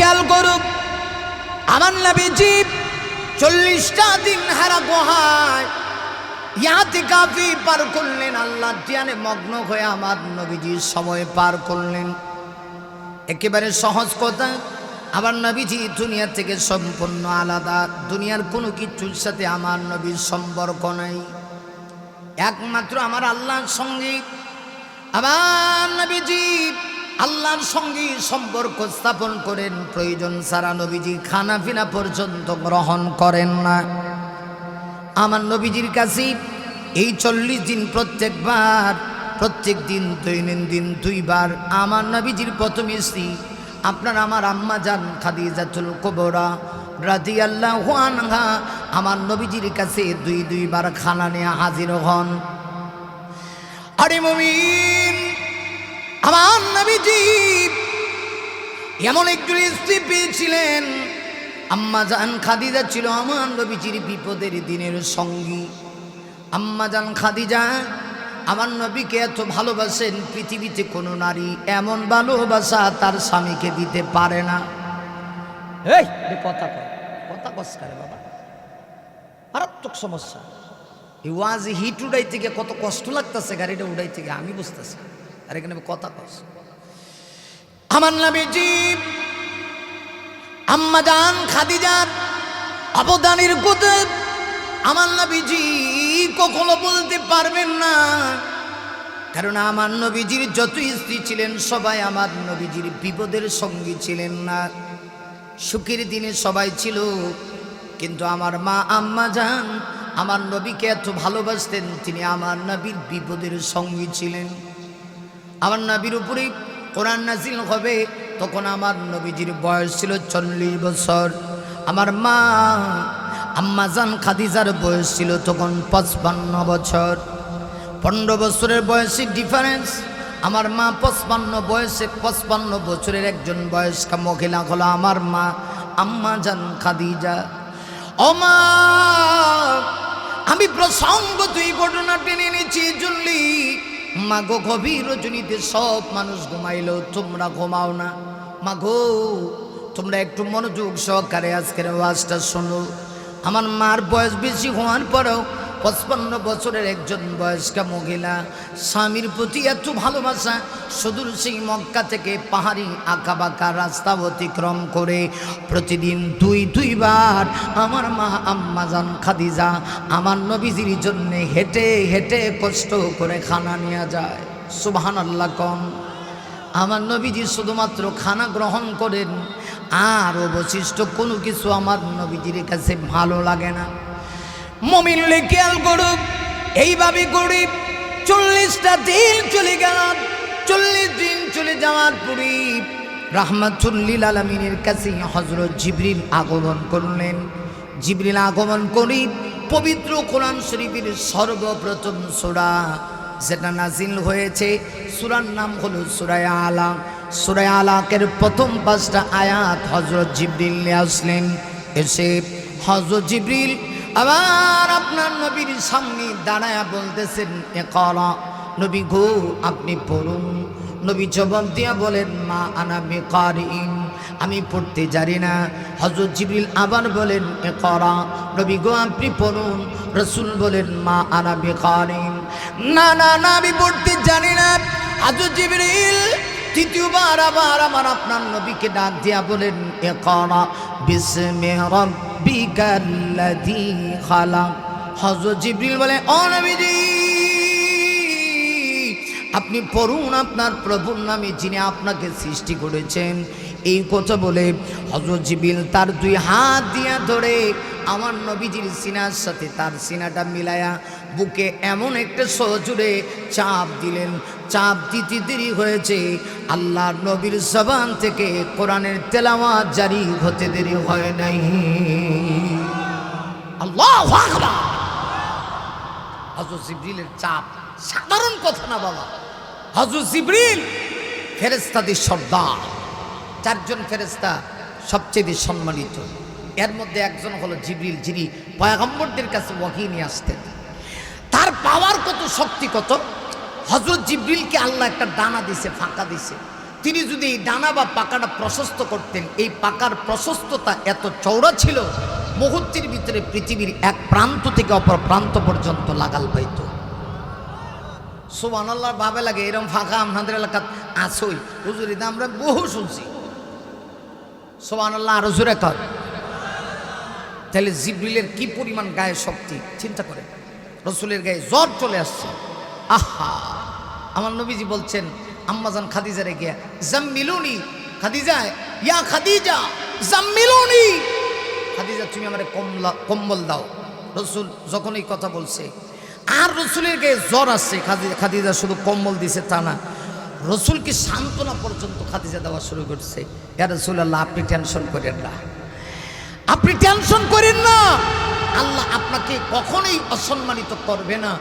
খেয়াল করুক, আমার নবীজি 40টা দিন হারা গুহায় ইতিকাফি পার করলেন, আল্লাহর ধ্যানে মগ্ন হয়ে আমার নবীজি সময় পার করলেন। একেবারে সহজ কথা, আমার নবীজি দুনিয়া থেকে সম্পূর্ণ আলাদা, দুনিয়ার কোনো কিছুর সাথে আমার নবীর সম্পর্ক নাই, একমাত্র আমার আল্লাহর সঙ্গে। আমার নবীজি আল্লাহর সঙ্গে সম্পর্ক স্থাপন করেন, প্রয়োজন ছাড়া নবীজি খানা পিনা পর্যন্ত গ্রহণ করেন না। আমার নবীজির কাছে এই 40 দিন প্রত্যেক দিন দৈনন্দিন 2 বার আমার নবীজির প্রথম স্ত্রী আপনার আমার আম্মা জান খাদিজাতুল কুবরা রাদিয়াল্লাহু আনহা আমার নবীজির কাছে 2 বার খানা নিয়ে হাজির হন। আরে মুমিন, আমার নবীজি এমন একজন স্ত্রী পেয়েছিলেন, আম্মা জান খাদিজা ছিল আমার নবীজির বিপদের দিনের সঙ্গী। আম্মা জান খাদিজা আমার নবীকে এত ভালোবাসেন, পৃথিবীতে কোনো নারী এমন ভালোবাসা তার স্বামীকে দিতে পারে না। এই কথা কসকারে বাবা, মারাত্মক সমস্যা। এই ওয়াজ হিট উড়াই থেকে কত কষ্ট লাগতেছে, গাড়িটা উড়াই থেকে আমি বুঝতেছি। আর এখানে কথা কস, আমার নবীজি আম্মা জান খাদিজার অবদানের কথা আমার নবীজি কখনো বলতে পারবেন না, কারণ আমার নবীজির যত স্ত্রী ছিলেন সবাই আমার নবীজির বিপদের সঙ্গী ছিলেন না, সুখের দিনে সবাই ছিল। কিন্তু আমার মা আম্মা জান আমার নবীকে এত ভালোবাসতেন, তিনি আমার নবীর বিপদের সঙ্গী ছিলেন। আমার নবীর উপরে কোরআন নাযিল হবে তখন আমার নবীজির বয়স ছিল 40 বছর। আমার মা আম্মা জান খাদিজার বয়স ছিল তখন 55 বছর। 15 বছরের বয়সের ডিফারেন্স। আমার মা 55 বছরের একজন বয়স্কা মহিলা হলো আমার মা আম্মা জান খাদিজা। ও মা, আমি প্রসঙ্গত এই ঘটনা টেনে এনেছি জুনলি মা গো, গভীর রজনীতে সব মানুষ ঘুমাইলো, তোমরা ঘুমাও না। মা গো, তোমরা একটু মনোযোগ সহকারে আজকের ওয়াজটা শোনো। আমার মার বয়স বেশি হওয়ার পরেও 55 বছরের একজন বয়স্কা মহিলা, স্বামীর প্রতি এত ভালোবাসা, সুদূর সেই মক্কা থেকে পাহাড়ি আঁকাবাঁকা রাস্তা অতিক্রম করে প্রতিদিন 2 বার আমার মা আম্মা জান খাদিজা আমার নবীজির জন্য হেঁটে হেঁটে কষ্ট করে খানা নিয়ে যায়। সুবহানাল্লাহ কম। আমার নবীজি শুধুমাত্র খানা গ্রহণ করেন, আর অবশিষ্ট কোনো কিছু আমার নবীজির কাছে ভালো লাগে না। মুমিন খেয়াল করুক, এইভাবে গরিব 40টা দিন চলে গেল। 40 দিন চলে যাওয়ার পরে রাহমাতুল লিল আলামিনের কাছে হযরত জিবরিল আগমন করলেন। জিবরিল আগমন করে পবিত্র কোরআন শরীফের সর্বপ্রথম সূরা যেটা নাজিল হয়েছে, সূরার নাম হলো সূরা আলাক। সূরা আলাকের প্রথম 5টা আয়াত হযরত জিবরিল নিয়ে আসলেন। এসে হযরত জিবরিল আবার আপনার নবীর সামনে দাঁড়ায়া বলতেছেন, ইকরা, নবী গো আপনি পড়ুন। নবী জবাব দিয়া বলেন, মা আনা বিকারিন, আমি পড়তে জানি না। হযরত জিবরিল আবার বলেন, ইকরা, নবী গো আপনি পড়ুন। রাসূল বলেন, মা আনা বিকারিন, না না না আমি পড়তে জানি না। হযরত জিবরিল তৃতীয়বার আবার আমার আপনার নবীকে ডাক দিয়া বলেন, ইকরা বিসমি রাব্বিকাল্লাযী খালাক। হযরত জিবরিল বলে, ও নবীজি আপনি পড়ুন আপনার প্রভুর নামে যিনি আপনাকে সৃষ্টি করেছেন। এই কথা বলে হযরত জিবরিল তার 2 হাত দিয়া ধরে আমার নবীজির সিনার সাথে তার সিনাটা মিলায়া বুকে এমন একটা সজোরে চাপ দিলেন। চাপ দিতে দেরি হয়েছে, আল্লাহর নবীর জবান থেকে কোরআনের তেলাওয়াত জারি হতে দেরি হয় নাই। আল্লাহু আকবার। হযরত জিবরিলের চাপ সাধারণ কথা না বাবা। হযরত জিবরিল ফেরেশতাদের সর্দার, 4 জন ফেরেশতা সবচেয়ে সম্মানিত। এর মধ্যে একজন হলো জিবরিল, যিনি পয়গম্বরদের কাছে ওহী নিয়ে আসতেন। তার পাওয়ার কত, শক্তি কত। হযরত জিবরিলকে আল্লাহ একটা ডানা দিছে, ফাঁকা দিছে। তিনি যদি এই ডানা বা পাকাটা প্রশস্ত করতেন, এই পাকার প্রশস্ততা এত চওড়া ছিল, মুহূর্তের ভিতরে পৃথিবীর এক প্রান্ত থেকে অপর প্রান্ত পর্যন্ত লাগাল পাইত। সুবহানাল্লাহ, ভাবে লাগে এরকম ফাঁকা আমাদের এলাকাত আসই হুজুরি, আমরা বহু শুনছি। সুবহানাল্লাহ, আরো জোরে কর। তাহলে জিবরিলের কি পরিমাণ গায়ে শক্তি চিন্তা করে। রসুলের গায়ে জ্বর চলে আসছে। আহা, আমার নবীজি বলছেন আম্মাজান খাদিজারে গিয়া, জাম্মিলুনি খাদিজা, ইয়া খাদিজা জাম্মিলুনি, খাদিজা তুমি আমারে কম্বল দাও। রসুল যখন এই কথা বলছে আর রসুলের গায়ে জ্বর আসছে, খাদিজা শুধু কম্বল দিছে তা না, রসুলকে সান্ত্বনা পর্যন্ত খাদিজা দেওয়া শুরু করছে। ইয়া রাসূলুল্লাহ, আপনি টেনশন করেন না, আপনি টেনশন করেন না, আল্লাহ আপনাকে কখনোই অসম্মানিত করবে না।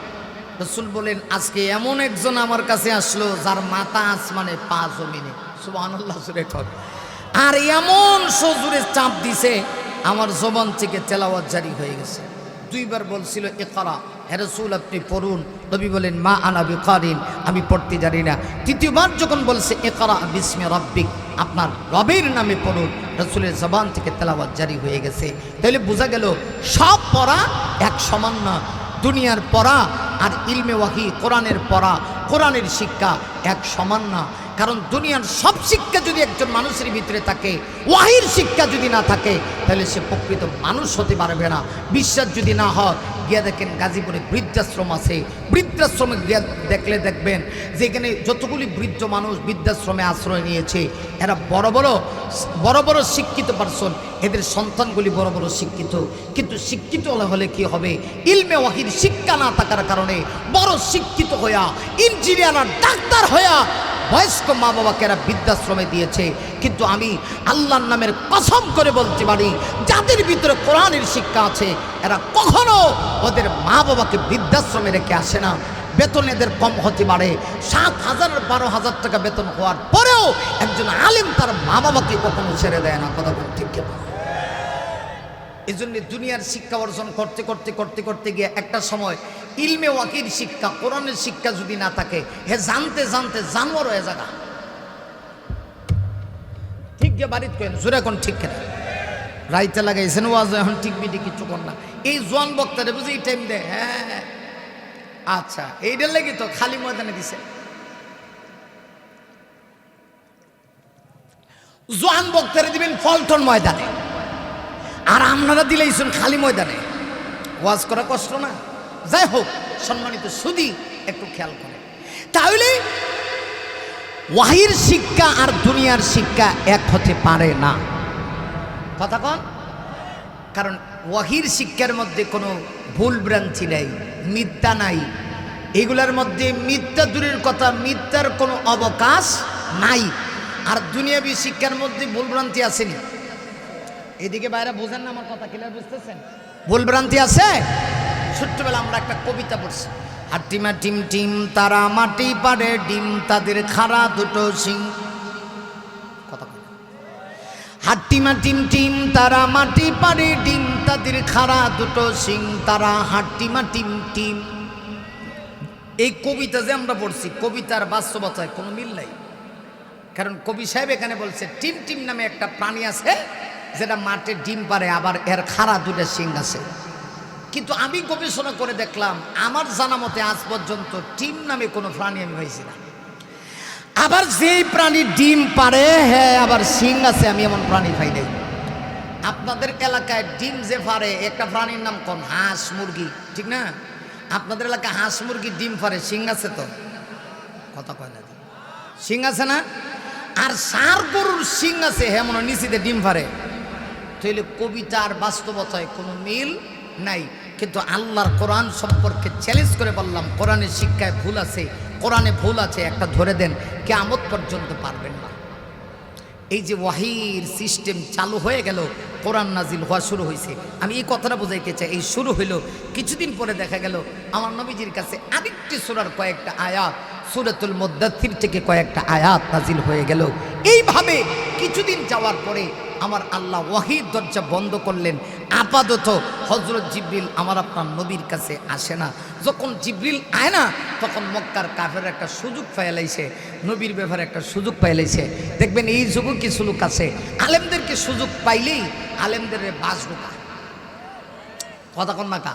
রসুল বলেন আজকে এমন একজন আমার কাছে আসলো যার মাথা আসমানে পা জমিনে। সুবহানাল্লাহ, সুরে কর। আর এমন সজুরে চাপ দিছে আমার জবান থেকে তেলাওয়াত জারি হয়ে গেছে। দুইবার বলছিল ইকরা, হে রাসূল আপনি পড়ুন। নবী বলেন মা আনা বিকারিন, আমি পড়তে জানি না। তৃতীয়বার যখন বলছে ইকরা বিসমি রাব্বিক, আপনার রবের নামে পড়ুন, রাসূলের জবান থেকে তেলাওয়াত জারি হয়ে গেছে। তাহলে বোঝা গেল সব পড়া এক সমান না। দুনিয়ার পড়া আর ইলমে ওয়াহি, কোরআনের পড়া, কোরআনের শিক্ষা এক সমান না। কারণ দুনিয়ার সব শিক্ষা যদি একজন মানুষের ভিতরে থাকে, ওয়াহির শিক্ষা যদি না থাকে, তাহলে সে প্রকৃত মানুষ হতে পারবে না। বিশ্বাস যদি না হয়, গিয়া দেখেন গাজীপুরে বৃদ্ধাশ্রম আছে, বৃদ্ধাশ্রমে গিয়া দেখলে দেখবেন যে এখানে যতগুলি বৃদ্ধ মানুষ বৃদ্ধাশ্রমে আশ্রয় নিয়েছে, এরা বড় বড় শিক্ষিত পারসন, এদের সন্তানগুলি বড় বড় শিক্ষিত। কিন্তু শিক্ষিত হলে কি হবে? ইলমে ওয়াহির শিক্ষা না থাকার কারণে বড় শিক্ষিত হইয়া, ইঞ্জিনিয়ার আর ডাক্তার হইয়া বয়স্ক মা বাবাকে এরা বৃদ্ধাশ্রমে দিয়েছে। কিন্তু আমি আল্লাহর নামের কসম করে বলতে পারি, যাদের ভিতরে কোরআনের শিক্ষা আছে, এরা কখনো ওদের মা বাবাকে বৃদ্ধাশ্রমে রেখে আসে না। বেতন এদের কম হতে পারে, 7,000 আর 12,000 টাকা বেতন হওয়ার পরেও একজন আলেম তার মা বাবাকে কখনো ছেড়ে দেয় না। কথা বল ঠিক কিনা? এই জন্য দুনিয়ার শিক্ষা অর্জন করতে করতে করতে করতে গিয়ে একটা সময় ইলমে ওয়াকির শিক্ষা, কোরআনের শিক্ষা যদি না থাকে, হে জানতে জানতে জানোয়ার হয়ে যাগা। ঠিক যে বাড়িতে কেন জোরে এখন ঠিক কেনা রাইতে লাগাইছেন ওয়াজ, এখন ঠিক বিটি কিছু কর না। এই জোয়ান বক্তারে বুঝি এই টাইম দেয়। হ্যাঁ আচ্ছা, এইটার লেগে তো খালি ময়দানে দিছে। জোয়ান বক্তারে দিবেন ফলটন ময়দানে, আর আপনারা দিলেইছেন খালি ময়দানে। ওয়াজ করা কষ্ট না? যাই হোক, সম্মানিত সুধী একটু খেয়াল করে, তাহলে ওয়াহির শিক্ষা আর দুনিয়ার শিক্ষা এক হতে পারে না। কথা কন? কারণ ওয়াহির শিক্ষার মধ্যে কোনো ভুল ভ্রান্তি নাই, মিথ্যা নাই। এগুলার মধ্যে মিথ্যা দূরের কথা, মিথ্যার কোনো অবকাশ নাই। আর দুনিয়াবি শিক্ষার মধ্যে ভুল ভ্রান্তি আসেনি। এদিকে বাইরে বোঝেন না আমার কথা? ক্লিয়ার বুঝতেছেন? ভুল ভ্রান্তি আছে। ছোট্টবেলা আমরা একটা কবিতা পড়ছি, হাট্টিমা টিম টিম তারা মাটি পাড়ে ডিম, তাদের খাড়া দুটো শিং। কথা বল। হাট্টিমা টিম টিম তারা মাটি পাড়ে ডিম, তাদের খাড়া দুটো শিং, তারা হাট্টিমা টিম টিম। এই কবিতা যে আমরা পড়ছি, কবিতার বাস্তবতায় কোনো মিল নাই। কারণ কবি সাহেব এখানে বলছে টিম টিম নামে একটা প্রাণী আছে যেটা মাঠে ডিম পারে, আবার এর খাড়া দুটো শিং আছে। কিন্তু আমি গবেষণা করে দেখলাম, আমার জানা মতে আজ পর্যন্ত টিম নামে কোনো প্রাণী আমি পাইছি না। আবার যেই প্রাণী ডিম পারে, হ্যাঁ আবার শিং আছে, আমি এমন প্রাণী পাই নাই। আপনাদের এলাকায় ডিম যে পারে একটা প্রাণীর নাম কোন? হাঁস মুরগি, ঠিক না? আপনাদের এলাকায় হাঁস মুরগি ডিম পারে, শিং আছে তো? কথা কয় না? শিং আছে না? আর সার গরুর শিং আছে, হ্যাঁ মনে নিচিতে ডিম পারে। তাহলে কবিতার বাস্তবতায় কোনো মিল নাই। কিন্তু আল্লাহর কোরআন সম্পর্কে চ্যালেঞ্জ করে বললাম, কোরআনের শিক্ষায় ভুল আছে, কোরআনে ভুল আছে, একটা ধরে দেন, কিয়ামত পর্যন্ত পারবেন না। এই যে ওয়াহির সিস্টেম চালু হয়ে গেল, কোরআন নাজিল হওয়া শুরু হয়েছে। আমি এই কথাটা বোঝাইতে চাই, এই শুরু হইল, কিছুদিন পরে দেখা গেল আমার নবীজির কাছে আরেকটি সূরার কয়েকটা আয়াত সূরাতুল মুদ্দাথির থেকে কয়েকটা আয়াত নাজিল হয়ে গেল। এইভাবে কিছুদিন যাওয়ার পরে আমার আল্লাহ ওয়াহির দরজা বন্ধ করলেন। আপাতত হযরত জিবরিল আমার আপনার নবীর কাছে আসে না। যখন জিবরিল আয় না, তখন মক্কার কাফের একটা সুযোগ পাইলাইছে, নবীর ব্যাপারে একটা সুযোগ পাইলাইছে। দেখবেন এই যুগে কিছু লোক আছে, আলেমদেরকে সুযোগ পাইলেই আলেমদের বাস ঢোকা। কথা কন না কা?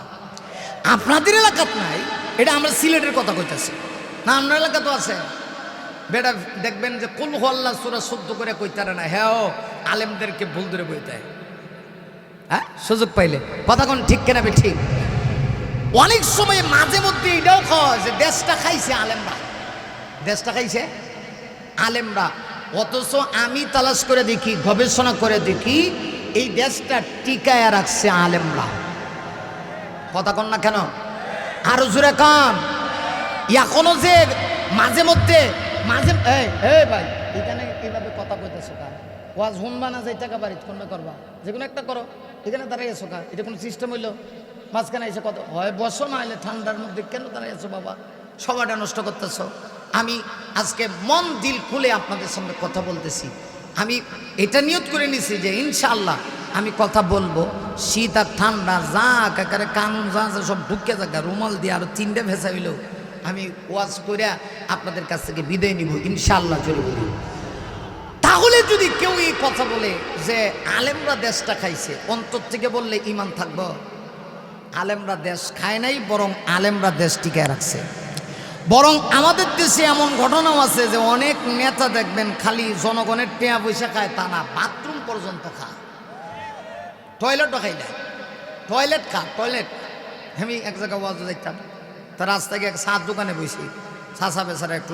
আপনাদের এলাকাত নাই, এটা আমরা সিলেটের কথা কইতাছি না, আপনার এলাকা তো আছে। বেটা দেখবেন যে কুল হু আল্লাহ সূরা 14 করে কইতারে না, হ্যাঁ আলেমদেরকে ভুল ধরে বইতে হয়। হ্যাঁ, সুযোগ পাইলে কথা কোন ঠিক কেনা বে ঠিক। অনেক সময় মাঝে মধ্যে এটাও খাওয়া যে দেশটা খাইছে আলেমরা, দেশটা খাইছে আলেমরা, অথচ আমি তালাশ করে দেখি, গবেষণা করে দেখি এই দেশটা টিকায় রাখছে আলেমরা। কথা কন না কেন? আরো জোরে কান। এখনো যে মাঝে মধ্যে মাঝে ভাই এখানে এইভাবে কথা কইতেছো কা? ওয়াজ শুনবা না, যাই টাকা বাড়ি কোনটা করবা, যে কোনো একটা করো। এখানে দাঁড়াইছো কা? এটা কোনো সিস্টেম হইলো? মাঝখানে এসে কত হয় বসো, না হলে ঠান্ডার মধ্যে কেন দাঁড়াইছো বাবা? সময়টা নষ্ট করতেছো। আমি আজকে মন দিল খুলে আপনাদের সঙ্গে কথা বলতেছি। আমি এটা নিয়ত করে নিছি যে ইনশাআল্লাহ আমি কথা বলবো। শীত আর ঠান্ডা যা একেবারে কানুন যা আছে সব ঢুকে যাক, রুমাল দিয়ে আরো 3টে ভেসা হইলো আমি ওয়াজ করে আপনাদের কাছ থেকে বিদায় নিব ইনশাআল্লাহ। জোরে বলি। তাহলে যদি কেউ এই কথা বলে যে আলেমরা দেশটা খাইছে, অন্তর থেকে বললে ঈমান থাকবো? আলেমরা দেশ খায় নাই, বরং আলেমরা দেশ টিকায় রাখছে। বরং আমাদের দেশে এমন ঘটনাও আছে যে অনেক নেতা দেখবেন খালি জনগণের টেয়া পয়সা খায় তা না, বাথরুম পর্যন্ত খায়, টয়লেটও খাই না, টয়লেট খা টয়লেট। আমি এক জায়গায় ওয়াজ দেখতাম, তার রাস্তায় এক চার দোকানে বসি, চাষা বেচারা একটু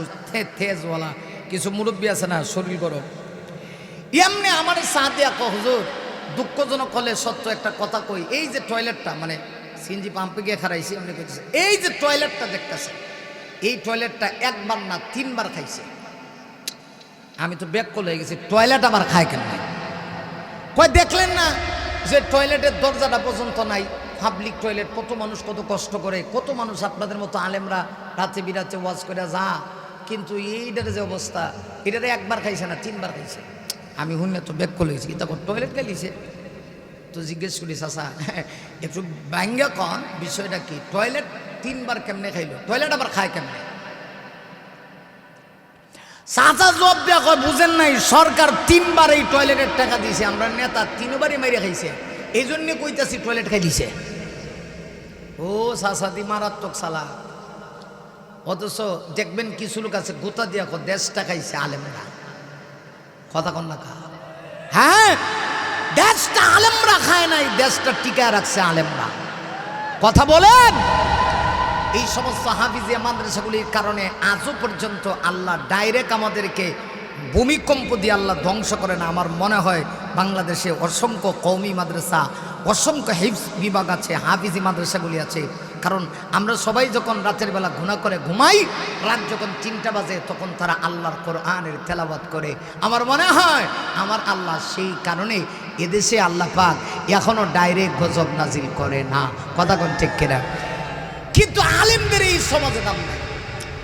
তেজওয়ালা কিছু মুরব্বী আছে না, শরীর গরম, এমনি আমার চা দিয়া হুজুর দুঃখজনক হলে সত্য একটা কথা কই, এই যে টয়লেটটা মানে সিএনজি পাম্পে গিয়ে খারাইছি, এমনি কইতেছে এই যে টয়লেটটা দেখতেছে, এই টয়লেটটা একবার না 3বার খাইছে। আমি তো ব্যাক হয়ে গেছি, টয়লেট আবার খায় কেন? কয় দেখলেন না যে টয়লেটের দরজাটা পর্যন্ত নাই, পাবলিক টয়লেট, কত মানুষ কত কষ্ট করে, কত মানুষ আপনাদের মতো আলেমরা রাতে বিরাতে ওয়াজ করে যা, কিন্তু এইটার যে অবস্থা, এটারে একবার খাইছে না 3বার খাইছে। আমি শুনে তো ব্যাক করে গেছি, তখন টয়লেট খাইছে তো জিজ্ঞেস করি চাচা একটু ব্যাঙ্গা কন বিষয়টা কি, টয়লেট 3বার কেমনে খাইলো, টয়লেট আবার খায় কেমনে? চাচা জবাব দেওয়া কয় বুঝেন নাই, সরকার 3বার এই টয়লেটের টাকা দিয়েছে, আমরা নেতা 3বারই মাইরে খাইছে, এই জন্য কইতাছি টয়লেট খাই দিছে। ও চাচাদি মারাত্মক সালা। অথচ দেখবেন কিছু লোক আছে গোতা দিয়া দেশটা খাইছে আলেমরা। কথা কন না কা? হ্যাঁ, দেশটা আলেমরা খায় নাই, দেশটা টিকায় রাখছে আলেমরা। কথা বলেন। এই সমস্ত হাফিজিয়া মাদ্রাসাগুলির কারণে আজও পর্যন্ত আল্লাহ ডাইরেক্ট আমাদেরকে ভূমিকম্প দিয়ে আল্লাহ ধ্বংস করে না। আমার মনে হয় বাংলাদেশে অসংখ্য কওমি মাদ্রাসা, অসংখ্য হিফজ বিভাগ আছে, হাফিজি মাদ্রাসাগুলি আছে। কারণ আমরা সবাই যখন রাতের বেলা গুনাহ করে ঘুমাই, রাত যখন 3টা বাজে তখন তারা আল্লাহর কোরআনের তেলাওয়াত করে। আমার মনে হয় আমার আল্লাহ সেই কারণে এদেশে আল্লাহ পাক এখনো ডাইরেক্ট গজব নাজিল করে না। কথা কোন ঠিক কিনা? কিন্তু আলেমদের এই সমাজে দাম নাই।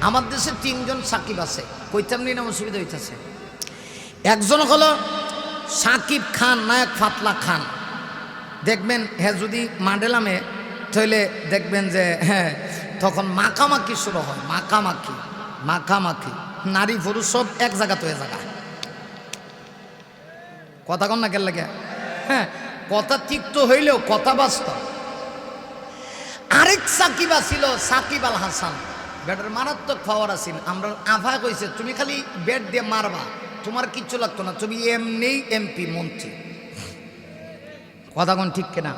আমার দেশে 3জন সাকিব আছে, কইতাম নি না, অসুবিধা হইতেছে। একজন হলো সাকিব খান, নায়ক ফাতলা খান। দেখবেন হ্যাঁ যদি মাডেলামে তাহলে দেখবেন যে হ্যাঁ তখন মাখামাখি শুরু হয়, মাখামাখি মাখামাখি, নারী পুরুষ সব এক জায়গা তো এ জায়গা। কথা কন না কেন লাগে? হ্যাঁ, কথা তিক্ত হইলেও কথা বাস্তব। আরেক সাকিব আছিল সাকিব আল হাসান, ব্যাটের মারাত্মক পাওয়ার আছিল। আমরা আভা কইছে তুমি খালি ব্যাট দিয়ে মারবা, তোমার কিচ্ছু লাগতো না, তুমি এমনি এমপি মন্ত্রী। কথা কোন ঠিক কিনা?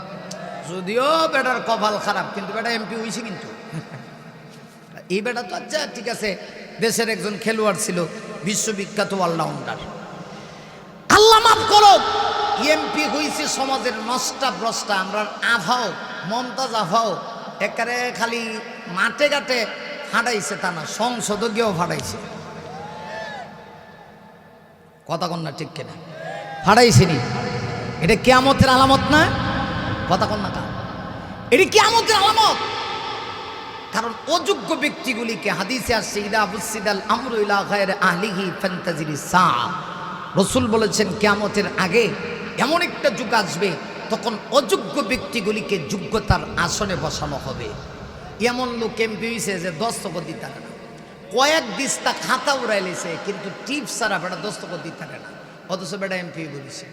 যদিও ব্যাটার কপাল খারাপ, কিন্তু ব্যাটা এমপি হইছে। কিন্তু এই ব্যাটা তো আচ্ছা ঠিক আছে, দেশের একজন খেলোয়াড় ছিল, বিশ্ববিখ্যাত অলরাউন্ডার। আল্লাহ মাফ করো, এমপি হইছে সমাজের নষ্টা ভ্রষ্টা। আমরা আভাও মমতাজ আভাও একারে খালি মাঠে ঘাটে ফাটাইছে তা না, সংসদ গিয়েও ফাটাইছে। কথা কন না ঠিক কিনা? ফাটাইছেনি। এটা কিয়ামতের আলামত না? কথা কন না তা? এটি কিয়ামতের আলামত। কারণ অযোগ্য ব্যক্তিগুলিকে হাদিসে আসছে ইদা বুসিদাল আমরু ইলা গায়রি আহলিহি ফান্তাজিরি সা। রাসূল বলেছেন কিয়ামতের আগে এমন একটা যুগ আসবে তখন অযোগ্য ব্যক্তিগুলিকে যোগ্যতার আসনে বসানো হবে। এমন লোক এমপি হয়েছে যে দস্তখত দিতে পারে না, কয়েক দিস্তা খাতা উড়াইলেছে কিন্তু টিপস ছাড়া বেটা দস্তখত দিতে পারে না, অথচ বেটা এমপি বলেছে।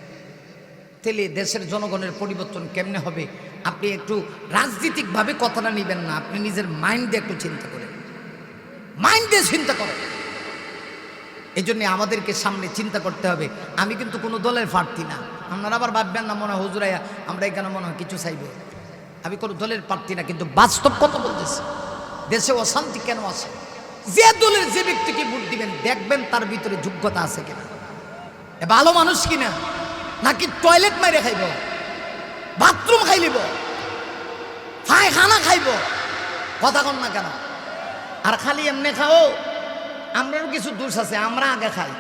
তাহলে দেশের জনগণের পরিবর্তন কেমনে হবে? আপনি একটু রাজনীতিকভাবে কথাটা নেবেন না, আপনি নিজের মাইন্ড দিয়ে একটু চিন্তা করেন, মাইন্ড দিয়ে চিন্তা করেন। এই জন্যে আমাদেরকে সামনে চিন্তা করতে হবে। আমি কিন্তু কোনো দলের প্রার্থী না, আপনারা আবার ভাববেন না মনে হয় হুজুরাইয়া আমরা এখানে মনে হয় কিছু চাইব। আমি কোনো দলের প্রার্থী না, কিন্তু বাস্তব কথা বলতেছি। দেশে অশান্তি কেন আছে? যে দলের যে ব্যক্তিকে ভোট দিবেন দেখবেন তার ভিতরে যোগ্যতা আছে কিনা, ভালো মানুষ কিনা, নাকি টয়লেট মাইরে খাইব, বাথরুম খাইলিব, পায়খানা খাইব, কথা কন না কেন? আর খালি এমনি খাও, আমরাও কিছু দোষ আছে, আমরা আগে খাই।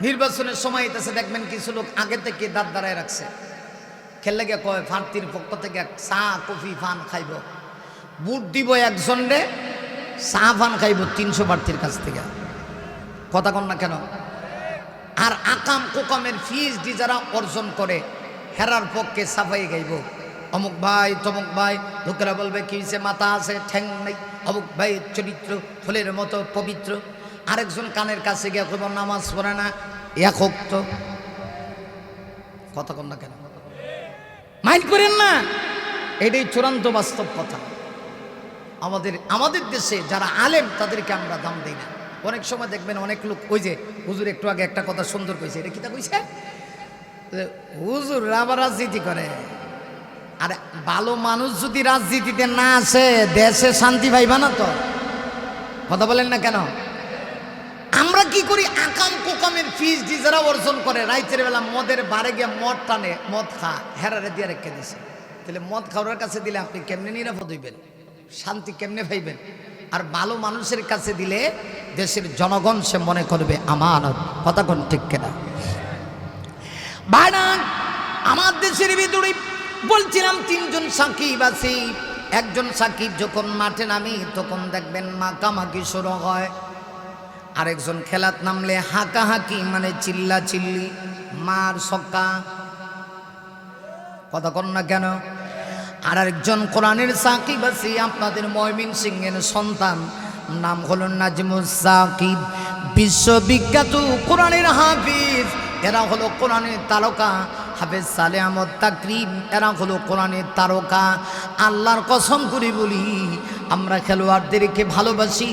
নির্বাচনের সময় এসে দেখবেন কিছু লোক আগে থেকে দাঁত দাঁড়ায় রাখছে, খেললে গিয়ে কয় প্রার্থীর পক্ষ থেকে চা কফি পান খাইব, বুট দিব একজন রে, চা পান খাইব 300 প্রার্থীর কাছ থেকে, কথা কন না কেন? আর আকাম কোকামের পিএইচডি যারা অর্জন করে হেরার পক্ষে সাফাই গাইব, অমুক ভাই তমুক ভাই, লোকেরা বলবে কি হয়েছে, মাথা আছে ঠ্যাং নেই, অমুক ভাই চরিত্র ফুলের মতো পবিত্র। আরেকজন কানের কাছে গিয়ে কইব নামাজ পড়ে না, এক হোক্ত, কথা কন না কেন? মাইন্ড করেন না, এটাই চূড়ান্ত বাস্তব কথা। আমাদের দেশে যারা আলেম তাদেরকে আমরা দাম দিই না। অনেক সময় দেখবেন অনেক লোক, ওই যে হুজুর একটু আগে একটা কথা সুন্দর কইছে, এটা কিতা কইছে, হুজুর আবার রাজনীতি করে। আর ভালো মানুষ যদি রাজনীতিতে না আসে দেশে শান্তি পাইবা না তো, কথা বলেন না কেন? আমরা কি করি, আকাম কোকামের পিএইচডি যারা অর্জন করে রাইতের বেলা মদের বারে গিয়ে মদ টানে, মদ খা, হেরারে দিয়ে রেখে দিছে। তাহলে মদ খাওয়ার কাছে দিলে আপনি কেমনে নিরাপদ হইবেন, শান্তি কেমনে পাইবেন? আর ভালো মানুষের কাছে দিলে দেশের জনগণ সে মনে করবে আমানত, কথা কোন ঠিক কেনা? ভাইরা আমার দেশের ভিতরে বলছিলাম 3 জন সাকিব আছে। একজন সাকিব যখন মাঠে নামি তখন দেখবেন মাকামাকি শুরু হয়, আরেকজন খেলাত নামলে হাঁকাহাঁকি মানে চিল্লা চিল্লি, মার সক্কা, কথা কন না কেন? আর আরেকজন কোরআনের সাকিব আছে, আপনাদের ময়মনসিংহের সন্তান, নাম হলো নাজমুস সাকিব, বিশ্ববিখ্যাত কোরআনের হাফিজ। এরা হলো কোরআনের তারকা, হাফেজ সালেহ আহমদ তাকরিম, এরা হলো কোরআনের তারকা। আল্লাহর কসম করে বলি, আমরা খেলোয়াড়দেরকে ভালোবাসি,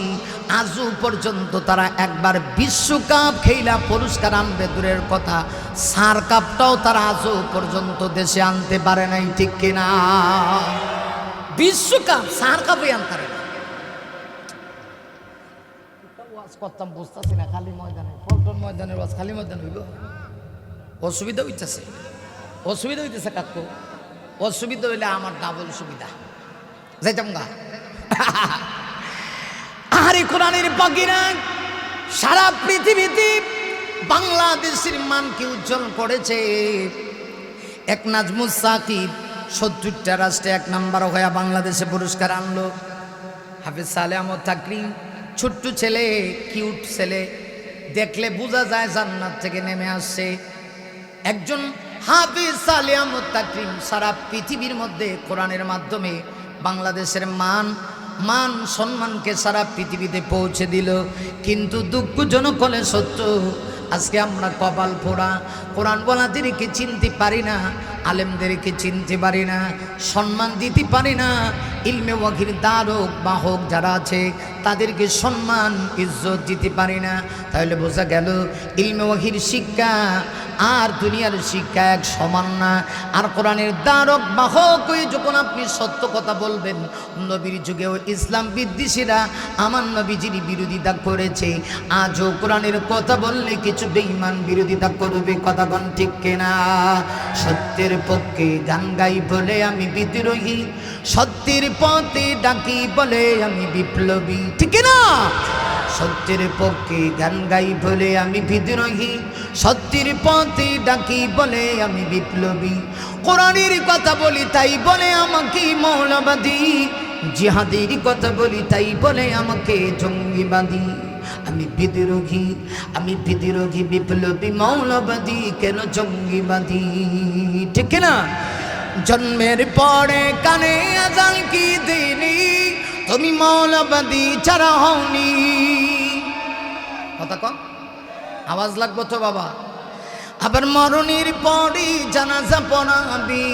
আজও পর্যন্ত তারা একবার বিশ্বকাপ খেলা পুরস্কার আনবে দূরের কথা, সার কাপটাও তারা আজও পর্যন্ত দেশে আনতে পারে নাই, ঠিক কিনা? বিশ্বকাপ সার কাপই আনতে পারে না। করতাম বুঝতেছি না, খালি ময়দানে, পল্টন ময়দানের ওয়াজ খালি ময়দান হইব, অসুবিধা হইতেছে, অসুবিধা হইতেছে কাকু, অসুবিধা হইলে আমার ডাবল সুবিধা, যাইতাম গা। আরে কোরআনের বাগিরা সারা পৃথিবীতে বাংলাদেশের মানকে উজ্জ্বল করেছে। এক নাজমুস সাকিব 70টা রাষ্ট্রে 1 নাম্বার হয়ে বাংলাদেশে পুরস্কার আনলো। হাফেজ সালেহ আহমদ তাকরিম ছোট্ট ছেলে, কিউট ছেলে, দেখলে বোঝা যায় জান্নাত থেকে নেমে আসছে। একজন হাফেজ সালেহ আহমদ তাকরিম সারা পৃথিবীর মধ্যে কোরআনের মাধ্যমে বাংলাদেশের মান সম্মানকে সারা পৃথিবীতে পৌঁছে দিল। কিন্তু দুঃখজনক হলে সত্য, আজকে আমরা কপাল পোড়া, কোরআন বলাদেরকে চিনতে পারি না, আলেমদেরকে চিনতে পারি না, সম্মান দিতে পারি না। ইলমে ওয়াহির দ্বারক বাহক যারা আছে তাদেরকে সম্মান ইজ্জত দিতে পারি না। তাহলে বোঝা গেল ইলমে ওয়াহির শিক্ষা আর দুনিয়ার শিক্ষা এক সমান না। আর কোরআনের দ্বারক বাহক হয়ে যখন আপনি সত্য কথা বলবেন, নবীর যুগেও ইসলাম বিদ্বেষীরা আমার নবীজির বিরোধিতা করেছে, আজও কোরআনের কথা বললে কিছু বেঈমান বিরোধিতা করবে, কথা কোন ঠিক কিনা? সত্যের পক্ষে গান গাই বলে আমি বিদ্রোহী, সত্যের পথে ডাকি বলে আমি বিপ্লবী, ঠিক না? সত্যের পক্ষে গান গাই বলে আমি বিদ্রোহী, সত্যের পথে ডাকি বলে আমি বিপ্লবী। কোরআনের কথা বলি তাই বলে আমাকে মৌলবাদী, জিহাদের কথা বলি তাই বলে আমাকে জঙ্গিবাদী। আমি বিদ্রোহী বিপ্লবী মৌলবাদী, কেন জঙ্গিবাদী? ঠিক না? জন্মের পরে কানে আজান কি দিনি, তুমি মৌলবাদী ছাড়া হওনি। কথা কম আওয়াজ লাগবো তো বাবা। আবার মরণের পরই জানাজা পড়াবি,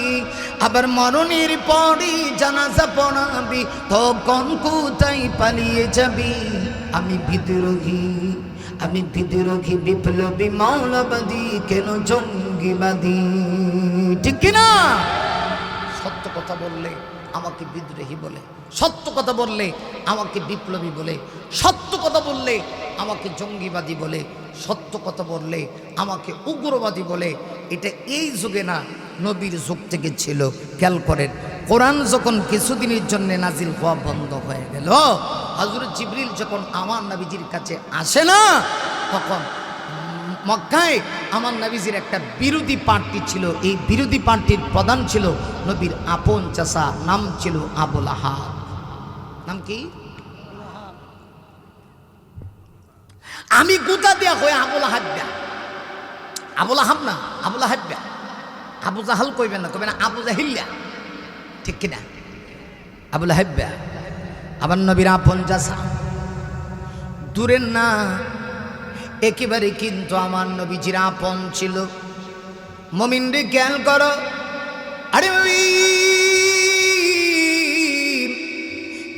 আবার মরণের পরই জানাজা পড়াবি, তখন কোথায় পালিয়ে যাবি? আমি বিদ্রোহী বিপ্লবী মৌলবাদী, কেন জঙ্গিবাদী? ঠিক কিনা? সত্য কথা বললে আমাকে বিদ্রোহী বলে, সত্য কথা বললে আমাকে বিপ্লবী বলে, সত্য কথা বললে আমাকে জঙ্গিবাদী বলে, সত্য কথা বললে আমাকে উগ্রবাদী বলে। এটা এই যুগে না, নবীর যুগ থেকে ছিল। খেয়াল করেন, কোরআন যখন কিছুদিনের জন্য নাজিল হওয়া বন্ধ হয়ে গেল, হযরত জিবরিল যখন আমার নবীজির কাছে আসে না, তখন মক্কায় আমার নবীজির একটা বিরোধী পার্টি ছিল। এই বিরোধী পার্টির প্রধান ছিল নবীর আপন চাচা, নাম ছিল আবুল আহাব। নাম কি? আমি গুতা দিয়া কই আবুল আহাব্বা, আবুল আহাব না, আবুল আহাব্বা। আবু জাহাল কইবেন না, কইবেন না আবু জাহিল্লা। ঠিক কিনা? আবুল আহাব্বা আবার নবীর আপন চাচা, দূরের না একেবারে, কিন্তু আমার নবীজির আপন ছিল। মুমিনরে খেয়াল করো। আরে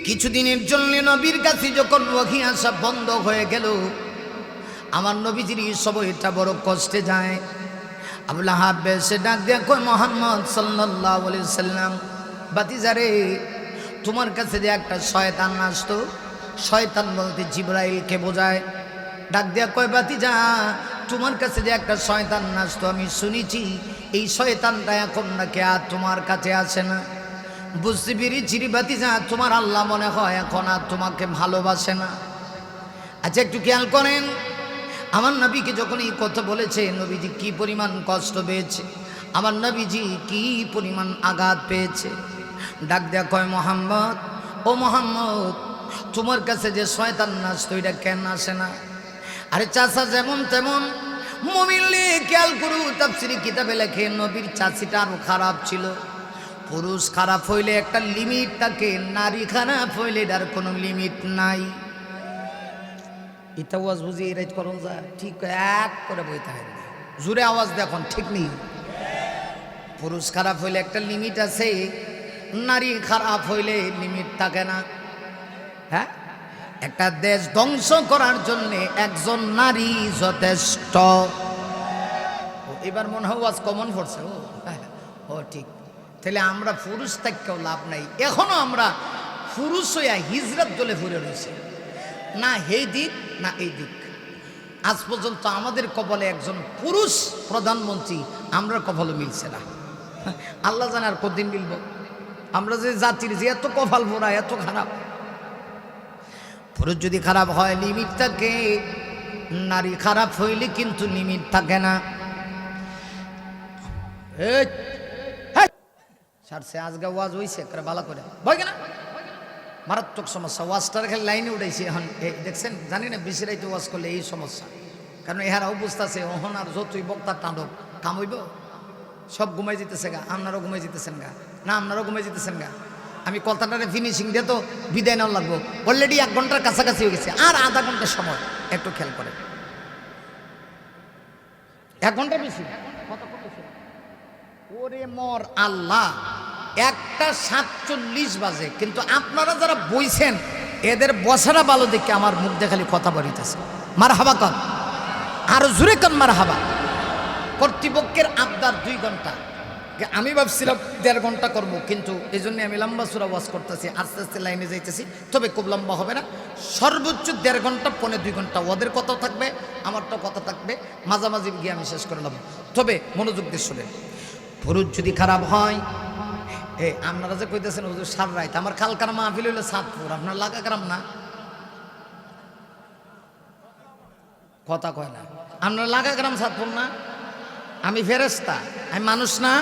কিছুদিনের জন্য নবীর কাছে যখন ওহী আসা বন্ধ হয়ে গেল, আমার নবীজির সময়টা বড় কষ্টে যায়। আবুল আহাব এসে ডাক দিয়া কয়, মুহাম্মদ সাল্লাল্লাহু আলাইহি সাল্লাম, বাতিজারে, তোমার কাছে যে একটা শয়তান আসতো, শয়তান বলতে জিবরাইলকে বোঝায়। ডাক দিয়া কয়, বাতিজা, তোমার কাছে যে একটা শয়তান আসতো, আমি শুনেছি এই শয়তানটা এখন নাকি আর তোমার কাছে আসে না। বুঝতে পেরেছি বাতিজা, তোমার আল্লাহ মনে হয় এখন আর তোমাকে ভালোবাসে না। আচ্ছা একটু খেয়াল করেন, আমার নবীকে যখন এই কথা বলেছে, নবীজি কি পরিমাণ কষ্ট পেয়েছে, আমার নবীজি কি পরিমাণ আঘাত পেয়েছে। ডাক দেয়া কয়, মোহাম্মদ, ও মোহাম্মদ, তোমার কাছে যে শয়তান আসতো এটা কেন আসে না? আরে চাচা যেমন তেমন, মুমিনলে খেয়াল করু, তাফসীরে কিতাবে লেখে নবীর চাচিটা আরো খারাপ ছিল। পুরুষ খারাপ হইলে একটা লিমিট থাকে, নারী খারাপ হইলে এটার কোনো লিমিট নাই। এটা আওয়াজ বুঝি এই রাইট করুন যা ঠিক এক করে বইতে হয়, জোরে আওয়াজ দেখুন, ঠিক নেই? পুরুষ খারাপ হইলে একটা লিমিট আছে, নারী খারাপ হইলে লিমিট থাকে না। হ্যাঁ, একটা দেশ ধ্বংস করার জন্য একজন নারী যথেষ্ট। এবার মনে হয় ওয়াজ কমন পড়ছে। ও ঠিক, তাহলে আমরা পুরুষ থাকতেও লাভ নাই। এখনো আমরা পুরুষ হইয়া হিজরত দলে ঘুরে রয়েছে, না এই দিক না এই দিক। আজ পর্যন্ত আমাদের কপালে একজন পুরুষ প্রধানমন্ত্রী আমরা কপালে মিলছে না। আল্লাহ জানে আর কতদিন মিলব। আমরা যে জাতির যে এত কপাল ভরা, এত খারাপ। পুরুষ যদি খারাপ হয় লিমিট থাকে, নারী খারাপ হইলে কিন্তু লিমিট থাকে না। সারছে আজকে ওয়াজ হইছে করে ভালো করে ভয় কেনা, মারাত্মক সমস্যা। ওয়াজটার খালি লাইনে উঠাইছে। এখন দেখছেন, জানি না বেশি রাইতে ওয়াজ করলে এই সমস্যা, কারণ এহারাও বুঝতেছে ওহন আর যতই বক্তার টাঁডব কাম হইব। সব ঘুমাই যেতেছে গা, আপনারাও ঘুমাই যেতেছেন গা, না আপনারাও ঘুমাই যেতেছেন গা। আমি কথাটারে ফিনিশিং দিয়ে তো বিদায় নেওয়া লাগবো। অলরেডি 1 ঘন্টার কাছাকাছি হয়ে গেছে, আর আধা ঘন্টার সময় একটু খেয়াল করে। 1 ঘন্টা বেশি, ওরে মর আল্লাহ, 1:47 বাজে, কিন্তু আপনারা যারা বইছেন এদের বসারা ভালো দেখে আমার মুখ দিয়ে খালি কথা বলিতেছে। মার হাবা কন, আরো জোরে কন মার হাবা। কর্তৃপক্ষের আবদার 2 ঘন্টা, আমি ভাবছিলাম 1.5 ঘন্টা করবো, কিন্তু এই জন্য আমি লম্বা সুরা ওয়াজ করতেছি, আস্তে আস্তে লাইনে যাইতেছি। তবে খুব লম্বা হবে না, সর্বোচ্চ 1.5 ঘন্টা, 1.25 ঘন্টা ওদের কথাও থাকবে, আমারটাও কথা থাকবে, মাঝামাঝি গিয়ে আমি শেষ করে নেব। তবে মনোযোগ দিয়ে শুনে, পুরুষ যদি খারাপ হয়, আপনারা যে কইতেছেন হুজুর সার রাইত, আমার কালকার মাহফিল হইলো সাতপুর, আপনার লাগা গ্রাম না, কথা কয় না, আপনার লাগা গ্রাম সাতপুর না। আমি ফেরেশতা, আমি মানুষ না,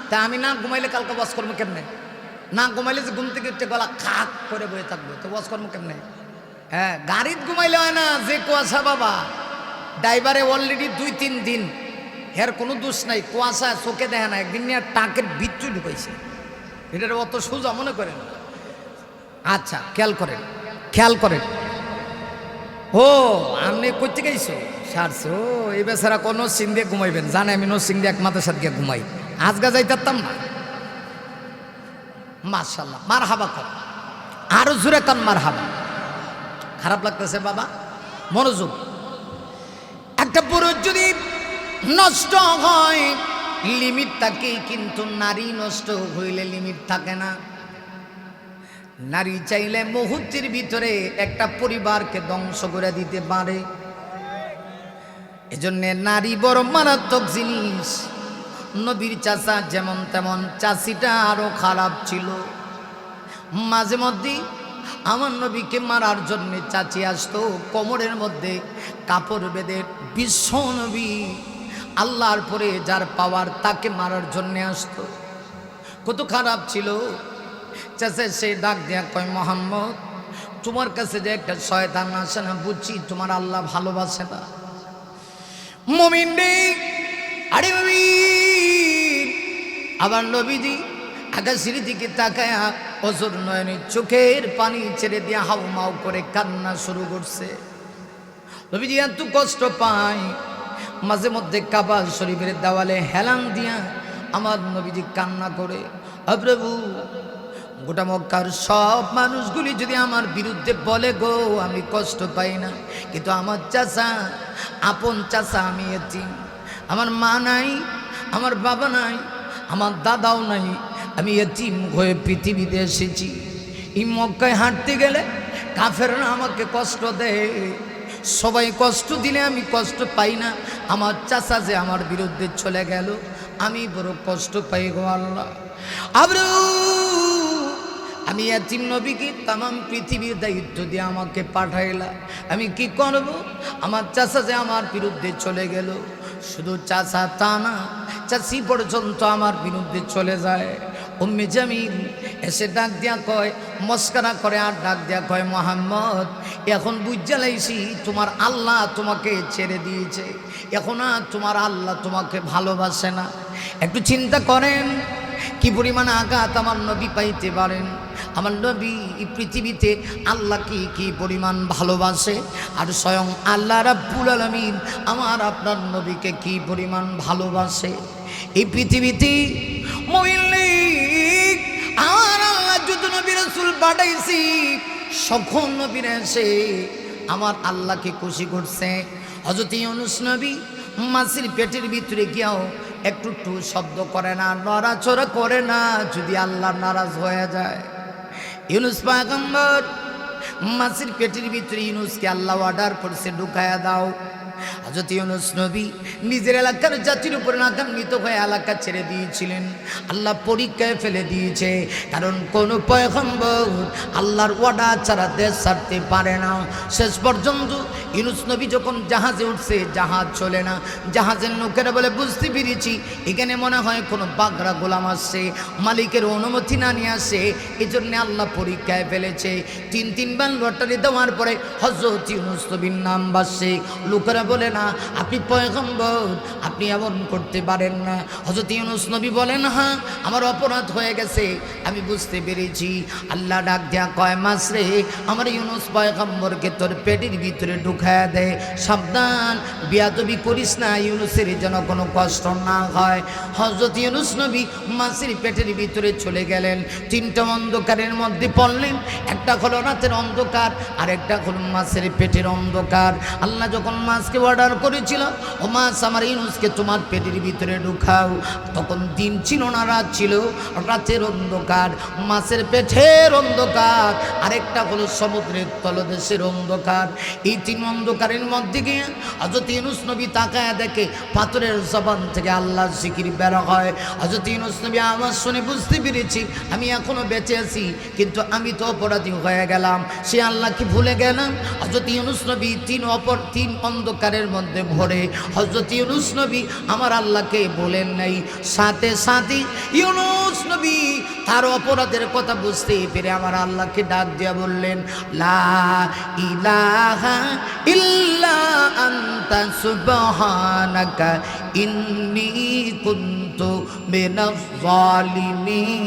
তা আমি না ঘুমাইলে কালকে ওয়াজ করবো কেমনে? না ঘুমাইলে যে ঘুম থেকে উঠতে গলা খাক করে বয়ে থাকবে, তো ওয়াজ কর্ম কেমনে? হ্যাঁ, গাড়িতে ঘুমাইলে হয় না, যে কুয়াশা বাবা। ড্রাইভারে অলরেডি 2-3 দিন, এর কোনো দোষ নাই, কুয়াশা চোখে দেখে না, একদিন নিয়ে টাকের বিচ্ছু ঢুকাইছে। এটার অত সোজা মনে করেন? আচ্ছা, খেয়াল করেন, খেয়াল করেন। ও আপনি করতে গেছো সারছো, এই বেচারা কোনো সিং দিয়ে ঘুমাইবেন, জানে আমি নো সিং দিয়ে এক মাথার সাথে ঘুমাই, আজগা যাইতাম না। মাশাআল্লাহ, মার হাবা কর, আরো জোরে কান মার হাবা। খারাপ লাগতেছে বাবা, মনোযোগ। একটা পুরুষ যদি নষ্ট হয় লিমিট থাকে, কিন্তু নারী নষ্ট হইলে লিমিট থাকে না। নারী চাইলে মুহূর্তের ভিতরে একটা পরিবারকে ধ্বংস করে দিতে পারে। এজন্য নারী বড় মারাত্মক জিনিস। নবীর চাচা যেমন তেমন, চাচিটা আরো খারাপ ছিল। মাঝে মধ্যে আমার নবীকে মারার জন্য চাচি আসতো, কোমরের মধ্যে কাপড় বেঁধে। বিশ্ব নবী আল্লাহর পরে যার পাওয়ার, তাকে মারার জন্য আসতো। কত খারাপ ছিল। চাচা সে ডাক দেয়া কয়, মোহাম্মদ তোমার কাছে যে একটা শয়তান আসে না, বুঝছি তোমার আল্লাহ ভালোবাসে না। মুমিন রে, আরে মুমিন। আবার নবীজি আকাশের দিকে তাকায়া অজর নয়নে চোখের পানি ছেড়ে দিয়ে হাউমাউ করে কান্না শুরু করছে। নবীজি এত কষ্ট পায়, মাঝে মধ্যে কাবা শরীফের দেওয়ালে হেলান দিয়া আমার নবীজি কান্না করে, প্রভু গোটা মক্কার সব মানুষগুলি যদি আমার বিরুদ্ধে বলে গো, আমি কষ্ট পাই না, কিন্তু আমার চাচা, আপন চাচা, আমি এতিম, আমার মা নাই, আমার বাবা নাই, আমার দাদাও নাই, আমি এতিম হয়ে পৃথিবীতে এসেছি। এই মক্কায় হাঁটতে গেলে কাফেররা আমাকে কষ্ট দেয়, সবাই কষ্ট দিলে আমি কষ্ট পাই না। আমার চাচা যে আমার বিরুদ্ধে চলে গেল, আমি বড় কষ্ট পাই গো আল্লাহ। আমি এতিম নবীকে তামাম পৃথিবীর দায়িত্ব দিয়ে আমাকে পাঠাইলা, আমি কি করব? আমার চাচা যে আমার বিরুদ্ধে চলে গেল, শুধু চাচা তা না, চাচি পর্যন্ত আমার বিরুদ্ধে চলে যায়। উম্মে জামিল এসে ডাক দিয়া কয়, মস্করা করে আর ডাক দিয়া কয়, মোহাম্মদ এখন বুঝা লাইছি তোমার আল্লাহ তোমাকে ছেড়ে দিয়েছে, এখন আর তোমার আল্লাহ তোমাকে ভালোবাসে না। একটু চিন্তা করেন কি পরিমাণ আঘাত আমার নবী পাইতে পারেন। আমার নবী এই পৃথিবীতে আল্লাহকে কি পরিমাণ ভালোবাসে, আর স্বয়ং আল্লাহ রাব্বুল আলামিন আমার আপনার নবীকে কি পরিমাণ ভালোবাসে। এই পৃথিবীতে আমার আল্লাহ যত নবী রাসূল পাঠাইছি, সকল নবীরা এসে আমার আল্লাহকে খুশি করছে। হযরত ইউনূস নবী মাছের পেটের ভিতরে গিয়াও একটু শব্দ করে না, নড়াচড়া করে না, যদি আল্লাহ নারাজ হয়ে যায়। ইউনূস পয়গম্বর মাছের পেটের ভিতরে, ইউনূসকে আল্লাহ অর্ডার করছে ঢুকায়া দাও। হযরত ইউনূস নবী নিজের এলাকার জাতির উপর রাগান্বিত হয়ে এলাকা ছেড়ে দিয়েছিলেন। আল্লাহ পরীক্ষায় ফেলে দিয়েছে, কারণ কোন পয়গম্বর আল্লাহর অর্ডার ছাড়া দেশ ছাড়তে পারে না। শেষ পর্যন্ত ইউনূস নবী যখন জাহাজে উঠছে, জাহাজ চলে না। জাহাজের লোকেরা বলে, বুঝতে পেরেছি এখানে মনে হয় কোনো বাগড়া গোলাম আসছে, মালিকের অনুমতি না নিয়ে আসে, এই জন্য আল্লাহ পরীক্ষায় ফেলেছে। 3-3 বার লটারি দেওয়ার পরে হযরত ইউনূস নবীর নাম বাসছে। লোকেরা বলে, না আপনি পয়গম্বর, আপনি এমন করতে পারেন না। হযরত ইউনূস নবী বলেন, হ্যাঁ আমার অপরাধ হয়ে গেছে, আমি বুঝতে পেরেছি। আল্লাহ ডাক দেয়া কয়, মাছ রে, আমার ইউনূস পয়গম্বরকে তোর পেটের ভিতরে ঢুকায়া দে, সাবধান বিয়াদবি করিস না, ইউনূসের যেন কোনো কষ্ট না হয়। হযরত ইউনূস নবী মাছের পেটের ভিতরে চলে গেলেন। 3টা অন্ধকারের মধ্যে পড়লেন, একটা হলো রাতের অন্ধকার, আর একটা হলো মাছের পেটের অন্ধকার। আল্লাহ যখন মাছকে অর্ডার করেছিল, ও মাছ আমার ইউনূসকে তোমার পেটের ভিতরে ঢুকাও, তখন দিন ছিল না, রাত ছিল, রাতের অন্ধকার, মাছের পেটের অন্ধকার, আরেকটা হলো সমুদ্রের তলদেশের অন্ধকার। এই 3 অন্ধকারের মধ্যে গিয়ে হযরত ইউনূস নবী তাকায় দেখে পাথরের জবান থেকে আল্লাহর জিকির বের হয়। হযরত ইউনূস নবী আওয়াজ শুনে বুঝতে পেরেছি আমি এখনো বেঁচে আছি, কিন্তু আমি তো অপরাধী হয়ে গেলাম, সে আল্লাহকে ভুলে গেলাম। হযরত ইউনূস নবী 3 অন্ধকার অন্ধকারের মধ্যে ভরে হযরত ইউনূস নবী আমার আল্লাহকে বলেন নাই। সাথে সাথে ইউনূস নবী তার অপরাধের কথা বুঝতে পেরে আমার আল্লাহকে ডাক দিয়া বললেন, লা ইলাহা ইল্লা আনতা সুবহানাকা ইন্নী কুনতু মিনাজ জালিমিন।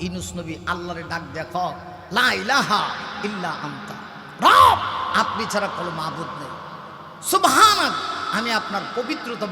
ইউনূস নবী আল্লাহরে ডাক দেখো, লা ইলাহা ইল্লা আনতা, রব আপনি ছাড়া কোনো মাবুদ নেই, সুবহানাক আমি আপনার পবিত্রতা